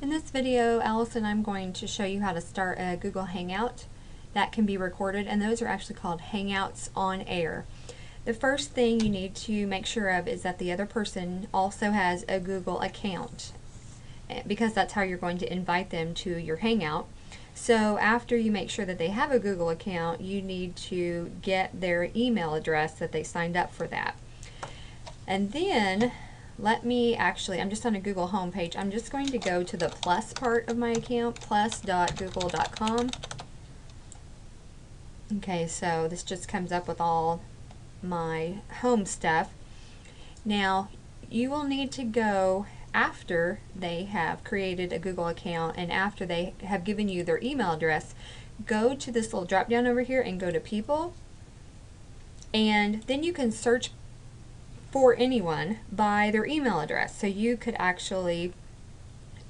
In this video, Alice and I'm going to show you how to start a Google Hangout that can be recorded, and those are actually called Hangouts on Air. The first thing you need to make sure of is that the other person also has a Google account, because that's how you're going to invite them to your Hangout. So after you make sure that they have a Google account, you need to get their email address that they signed up for that. And then I'm just on a Google homepage. I'm just going to go to the plus part of my account, plus.google.com. Okay, so this just comes up with all my home stuff. Now, you will need to go after they have created a Google account and after they have given you their email address. Go to this little drop down over here and go to people, and then you can search for anyone by their email address. So you could actually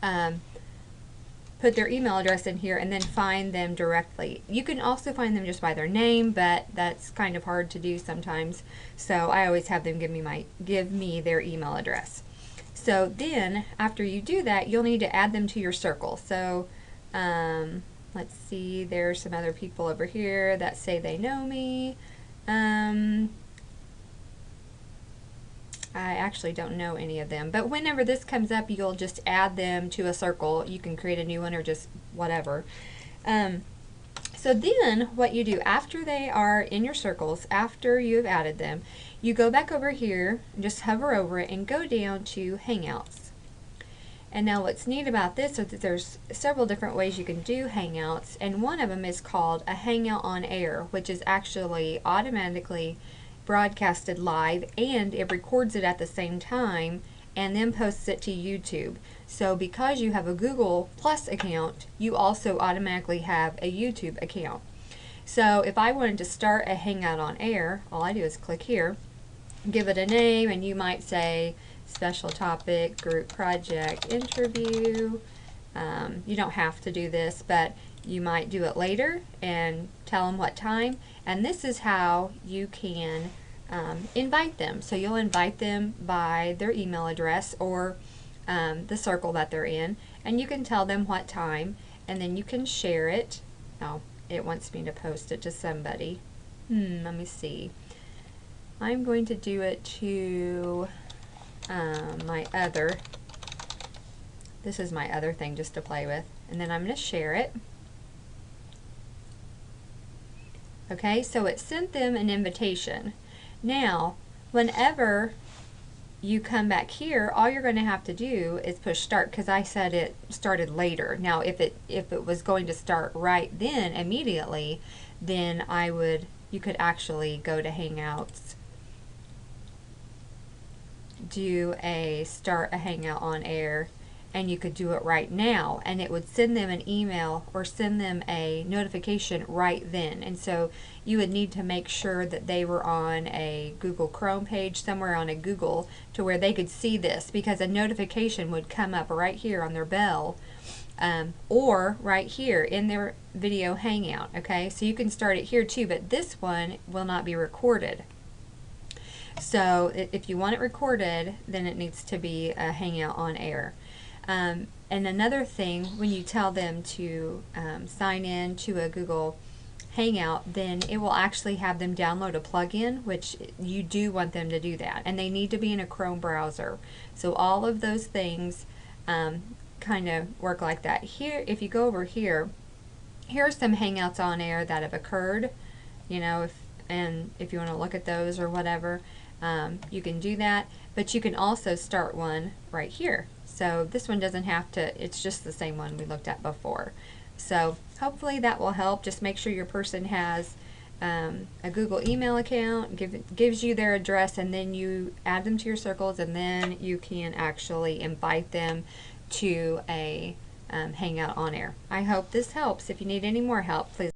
put their email address in here and then find them directly. You can also find them just by their name, but that's kind of hard to do sometimes. So I always have them give me their email address. So then after you do that, you'll need to add them to your circle. So let's see, there's some other people over here that say they know me. I actually don't know any of them, but whenever this comes up, you'll just add them to a circle. You can create a new one or just whatever. So then what you do after they are in your circles, after you've added them, you go back over here, just hover over it and go down to Hangouts. And now what's neat about this is that there's several different ways you can do Hangouts, and one of them is called a Hangout on Air, which is actually automatically broadcasted live, and it records it at the same time and then posts it to YouTube. So because you have a Google Plus account, you also automatically have a YouTube account. So if I wanted to start a Hangout on Air, all I do is click here, give it a name, and you might say special topic, group project, interview. You don't have to do this, but you might do it later and tell them what time. And this is how you can invite them. So you'll invite them by their email address or the circle that they're in, and you can tell them what time, and then you can share it. Oh, it wants me to post it to somebody. Let me see. I'm going to do it to this is my other thing just to play with, and then I'm going to share it. Okay, so it sent them an invitation. Now, whenever you come back here, all you're going to have to do is push start, because I said it started later. Now, if it was going to start right then immediately, then you could actually go to Hangouts, do start a Hangout on Air, and you could do it right now, and it would send them an email or send them a notification right then. And so you would need to make sure that they were on a Google Chrome page, somewhere on a Google, to where they could see this, because a notification would come up right here on their bell, or right here in their video Hangout. Okay, so you can start it here too, but this one will not be recorded. So if you want it recorded, then it needs to be a Hangout on Air. And another thing, when you tell them to sign in to a Google Hangout, then it will actually have them download a plugin, which you do want them to do that. And they need to be in a Chrome browser. So all of those things kind of work like that. Here, if you go over here, here are some Hangouts on Air that have occurred. You know, if you want to look at those or whatever, you can do that. But you can also start one right here. So this one doesn't have to, it's just the same one we looked at before. So hopefully that will help. Just make sure your person has a Google email account, gives you their address, and then you add them to your circles, and then you can actually invite them to a Hangout on Air. I hope this helps. If you need any more help, please